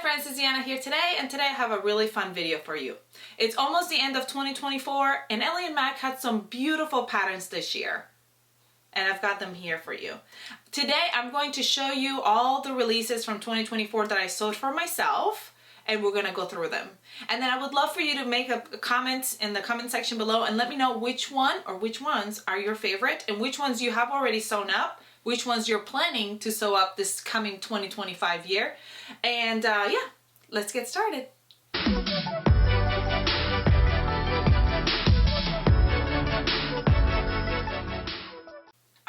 friends, it's Deanna here today, and today I have a really fun video for you. It's almost the end of 2024, and Ellie and Mac had some beautiful patterns this year. And I've got them here for you. Today I'm going to show you all the releases from 2024 that I sewed for myself, and we're going to go through them. And then I would love for you to make a comment in the comment section below and let me know which one or which ones are your favorite and which ones you have already sewn up, which ones you're planning to sew up this coming 2025 year. And yeah, let's get started.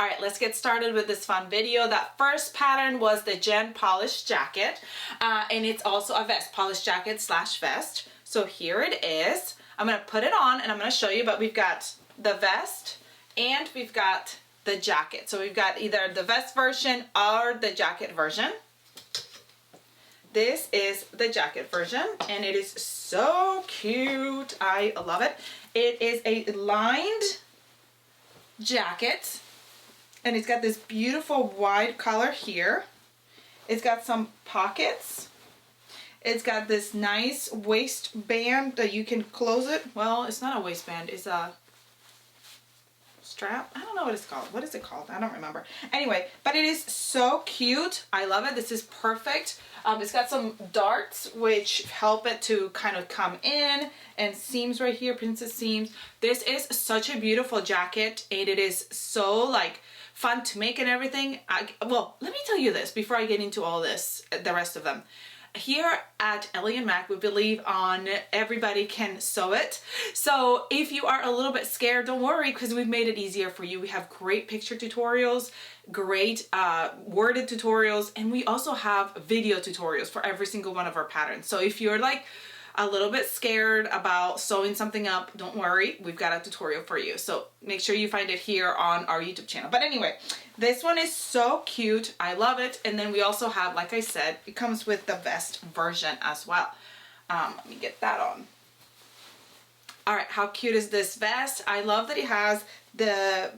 Alright, let's get started with this fun video. That first pattern was the Jen polished jacket, and it's also a vest, polished jacket slash vest. So here it is. I'm going to put it on and I'm going to show you, but we've got the vest and we've got the jacket. So we've got either the vest version or the jacket version. This is the jacket version and it is so cute. I love it. It is a lined jacket and it's got this beautiful wide collar here. It's got some pockets. It's got this nice waistband that you can close it. Well, it's not a waistband, it's a strap. I don't know what it's called. What is it called? I don't remember. Anyway, but it is so cute. I love it. This is perfect. It's got some darts which help it to kind of come in, and seams right here, princess seams. This is such a beautiful jacket and it is so like fun to make and everything. Well, let me tell you this before I get into all this, the rest of them. Here at Ellie and Mac, we believe on everybody can sew it. So if you are a little bit scared, don't worry, because we've made it easier for you. We have great picture tutorials, great worded tutorials, and we also have video tutorials for every single one of our patterns. So if you're like a little bit scared about sewing something up, don't worry, we've got a tutorial for you. So make sure you find it here on our YouTube channel. But anyway, this one is so cute. I love it. And then we also have, like I said, it comes with the vest version as well. Let me get that on. All right, how cute is this vest? I love that it has the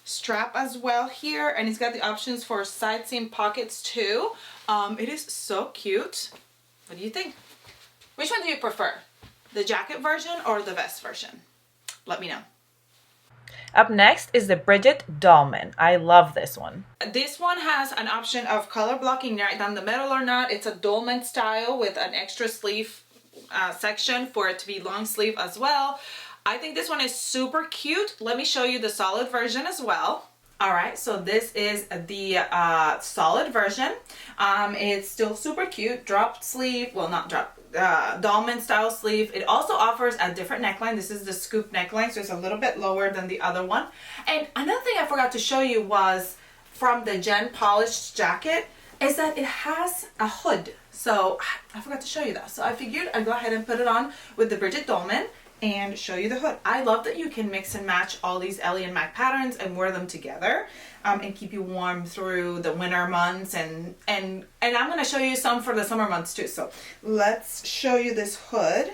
strap as well here, and it's got the options for side seam pockets too. It is so cute. What do you think? Which one do you prefer? The jacket version or the vest version? Let me know. Up next is the Bridgette Dolman. I love this one. This one has an option of color blocking right down the middle or not. It's a dolman style with an extra sleeve section for it to be long sleeve as well. I think this one is super cute. Let me show you the solid version as well. Alright, so this is the solid version. It's still super cute. Drop sleeve, well not drop, dolman style sleeve. It also offers a different neckline. This is the scoop neckline, so it's a little bit lower than the other one. And another thing I forgot to show you was from the Jen polished jacket is that it has a hood. So I forgot to show you that. So I figured I'd go ahead and put it on with the Bridgette Dolman and show you the hood. I love that you can mix and match all these Ellie and Mac patterns and wear them together and keep you warm through the winter months, and I'm going to show you some for the summer months too. So let's show you this hood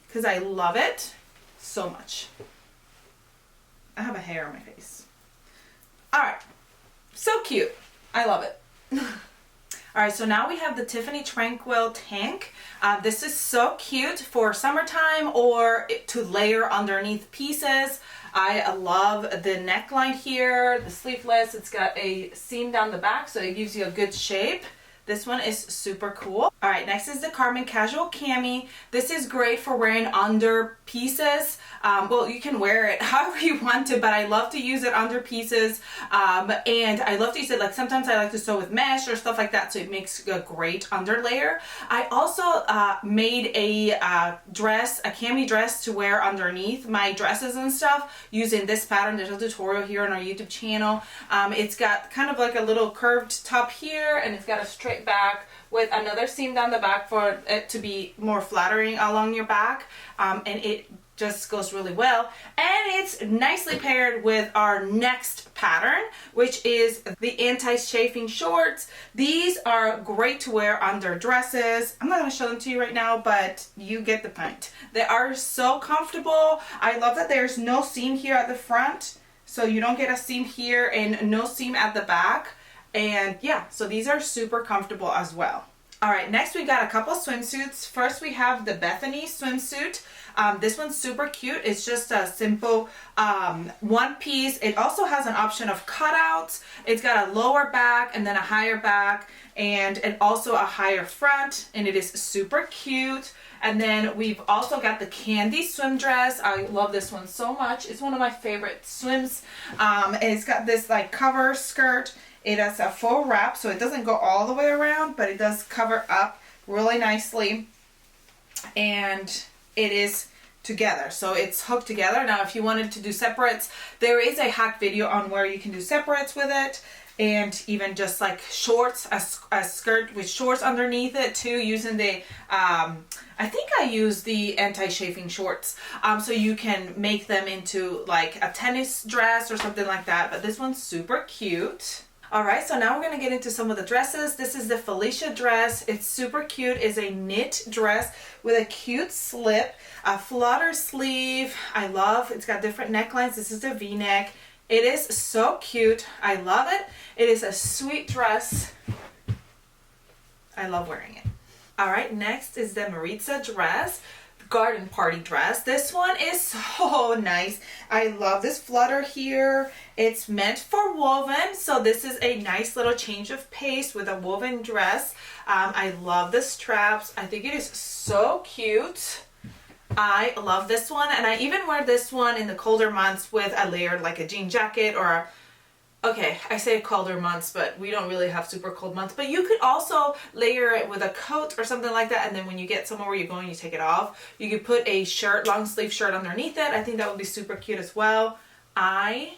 because I love it so much. I have a hair on my face. Alright, so cute. I love it. Alright, so now we have the Tiffany Tranquil tank. This is so cute for summertime or to layer underneath pieces. I love the neckline here, the sleeveless. It's got a seam down the back, so it gives you a good shape. This one is super cool. Alright, next is the Carmen Cami. This is great for wearing under pieces. Well, you can wear it however you want to, but I love to use it under pieces. And I love to use it, like sometimes I like to sew with mesh or stuff like that, so it makes a great under layer. I also made a dress, a cami dress to wear underneath my dresses and stuff using this pattern. There's a tutorial here on our YouTube channel. It's got kind of like a little curved top here, and it's got a straight back with another seam down the back for it to be more flattering along your back, and it just goes really well. And it's nicely paired with our next pattern, which is the anti-chafing shorts. These are great to wear under dresses. I'm not going to show them to you right now, but you get the point. They are so comfortable. I love that there's no seam here at the front, so you don't get a seam here and no seam at the back. And yeah, so these are super comfortable as well. All right, next we got a couple swimsuits. First we have the Bethany Swimsuit. This one's super cute. It's just a simple one piece. It also has an option of cutouts. It's got a lower back and then a higher back, and also a higher front, and it is super cute. And then we've also got the Candy swim dress. I love this one so much. It's one of my favorite swims. And it's got this like cover skirt. It has a full wrap, so it doesn't go all the way around, but it does cover up really nicely. And it is together, so it's hooked together. Now if you wanted to do separates, there is a hack video on where you can do separates with it, and even just like shorts, a skirt with shorts underneath it too, using the I think I use the anti-chafing shorts, so you can make them into like a tennis dress or something like that. But this one's super cute. Alright, so now we're going to get into some of the dresses. This is the Felicia dress. It's super cute. It's a knit dress with a cute slip, a flutter sleeve. I love, it's got different necklines. This is the V-neck. It is so cute. I love it. It is a sweet dress. I love wearing it. Alright, next is the Mariza dress. Garden party dress. This one is so nice. I love this flutter here. It's meant for woven, so this is a nice little change of pace with a woven dress. I love the straps. I think it is so cute. I love this one, and I even wear this one in the colder months with a layered like a jean jacket or okay, I say colder months, but we don't really have super cold months. But you could also layer it with a coat or something like that, and then when you get somewhere where you're going, you take it off. You could put a shirt, long sleeve shirt underneath it. I think that would be super cute as well. I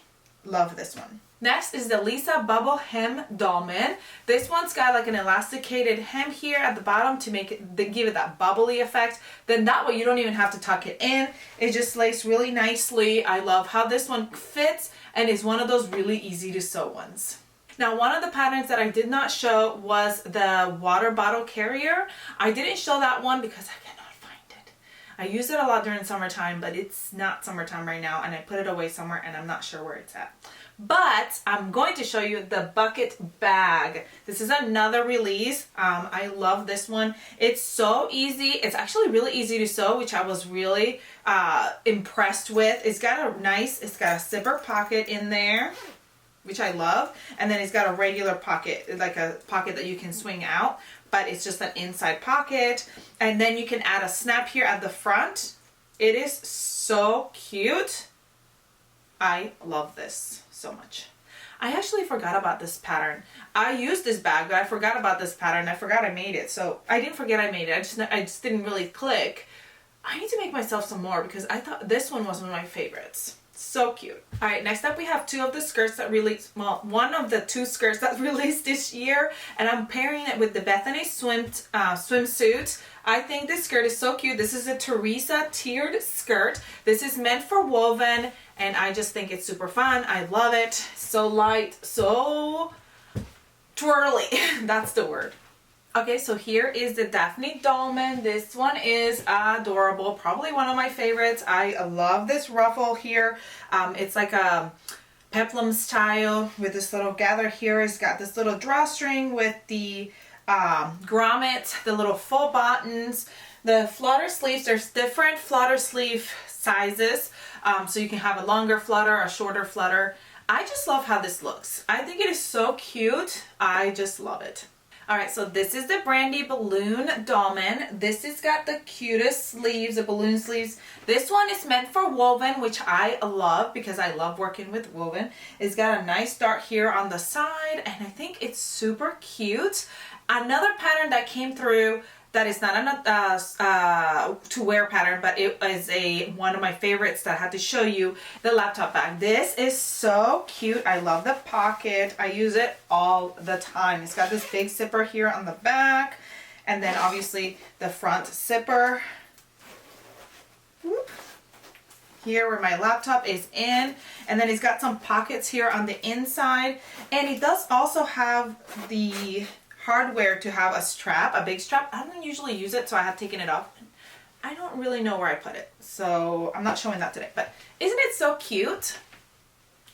love this one. Next is the Lisa Bubble Hem Dolman. This one's got like an elasticated hem here at the bottom to make it, give it that bubbly effect. Then that way you don't even have to tuck it in. It just lays really nicely. I love how this one fits and is one of those really easy to sew ones. Now, one of the patterns that I did not show was the water bottle carrier. I didn't show that one because I cannot find it. I use it a lot during summertime, but it's not summertime right now, and I put it away somewhere and I'm not sure where it's at. But I'm going to show you the bucket bag. This is another release. I love this one. It's so easy. It's actually really easy to sew, which I was really impressed with. It's got a zipper pocket in there, which I love. And then it's got a regular pocket, like a pocket that you can swing out, but it's just an inside pocket. And then you can add a snap here at the front. It is so cute. I love this so much. I actually forgot about this pattern. I used this bag, but I forgot about this pattern. I forgot I made it. So I didn't forget I made it. I just didn't really click. I need to make myself some more because I thought this one was one of my favorites. So cute. All right, next up we have two of the skirts that released, well, one of the two skirts that released this year, and I'm pairing it with the Bethany Swimsuit. I think this skirt is so cute. This is a Theresa tiered skirt. This is meant for woven, and I just think it's super fun. I love it. So light, so twirly. That's the word. Okay, so here is the Daphne Dolman. This one is adorable. Probably one of my favorites. I love this ruffle here. It's like a peplum style with this little gather here. It's got this little drawstring with the grommet, the little full buttons, the flutter sleeves. There's different flutter sleeve sizes. So you can have a longer flutter, a shorter flutter. I just love how this looks. I think it is so cute. I just love it. Alright, so this is the Brandy Balloon Dolman. This has got the cutest sleeves, the balloon sleeves. This one is meant for woven, which I love because I love working with woven. It's got a nice dart here on the side, and I think it's super cute. Another pattern that came through that is not a to wear pattern, but it is one of my favorites that I had to show you, the laptop bag. This is so cute. I love the pocket. I use it all the time. It's got this big zipper here on the back, and then obviously the front zipper. Whoop. Here where my laptop is in, and then it's got some pockets here on the inside, and it does also have the hardware to have a strap, a big strap. I don't usually use it, so I have taken it off. I don't really know where I put it, so I'm not showing that today, but isn't it so cute?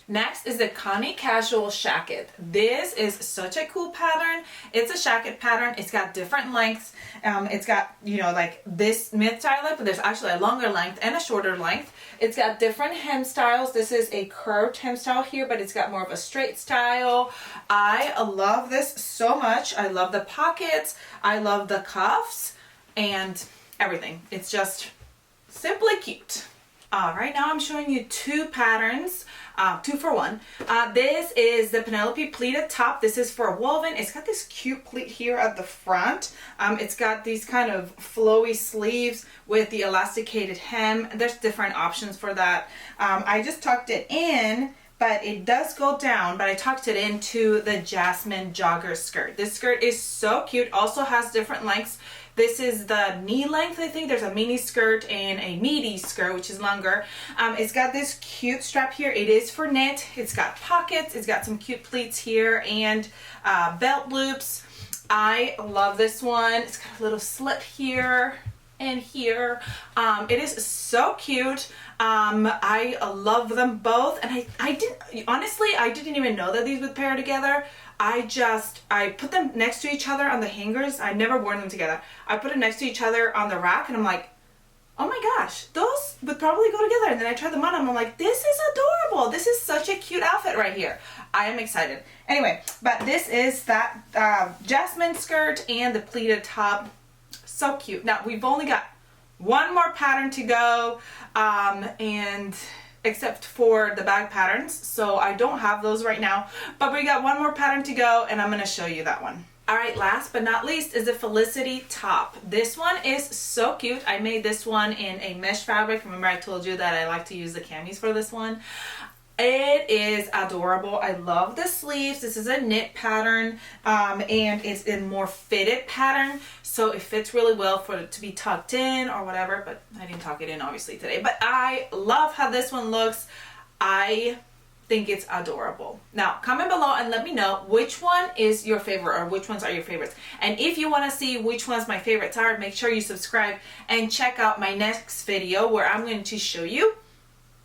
Next is the Connie Casual Shacket. This is such a cool pattern. It's a shacket pattern. It's got different lengths. It's got, you know, like this mid-style length, but there's actually a longer length and a shorter length. It's got different hem styles. This is a curved hem style here, but it's got more of a straight style. I love this so much. I love the pockets. I love the cuffs and everything. It's just simply cute. Right now I'm showing you two patterns, 2 for 1. This is the Penelope Pleated top. This is for woven. It's got this cute pleat here at the front. It's got these kind of flowy sleeves with the elasticated hem. There's different options for that. I just tucked it in, but it does go down, but I tucked it into the Jasmine jogger skirt. This skirt is so cute. Also has different lengths. This is the knee length, I think. There's a mini skirt and a midi skirt, which is longer. It's got this cute strap here. It is for knit. It's got pockets. It's got some cute pleats here and belt loops. I love this one. It's got a little slit here and here. It is so cute. I love them both, and I didn't even know that these would pair together. I put them next to each other on the hangers. I never worn them together. I put them next to each other on the rack, and I'm like, oh my gosh, those would probably go together. And then I tried them on, and I'm like, this is adorable. This is such a cute outfit right here. I am excited. Anyway, but this is that Jasmine skirt and the pleated top. So cute. Now, we've only got one more pattern to go, and except for the bag patterns, so I don't have those right now, but we got one more pattern to go, and I'm going to show you that one. All right, last but not least is the Felicity top. This one is so cute. I made this one in a mesh fabric. Remember I told you that I like to use the camis for this one. It is adorable. I love the sleeves. This is a knit pattern, and it's a more fitted pattern, so it fits really well for it to be tucked in or whatever, but I didn't tuck it in obviously today. But I love how this one looks. I think it's adorable. Now, comment below and let me know which one is your favorite, or which ones are your favorites. And if you want to see which ones my favorites are, make sure you subscribe and check out my next video where I'm going to show you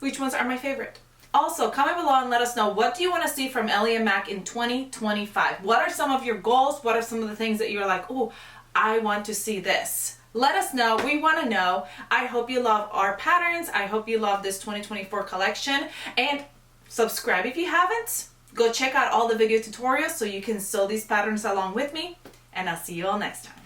which ones are my favorite. Also, comment below and let us know, what do you want to see from Ellie and Mac in 2025? What are some of your goals? What are some of the things that you're like, oh, I want to see this? Let us know. We want to know. I hope you love our patterns. I hope you love this 2024 collection. And subscribe if you haven't. Go check out all the video tutorials so you can sew these patterns along with me. And I'll see you all next time.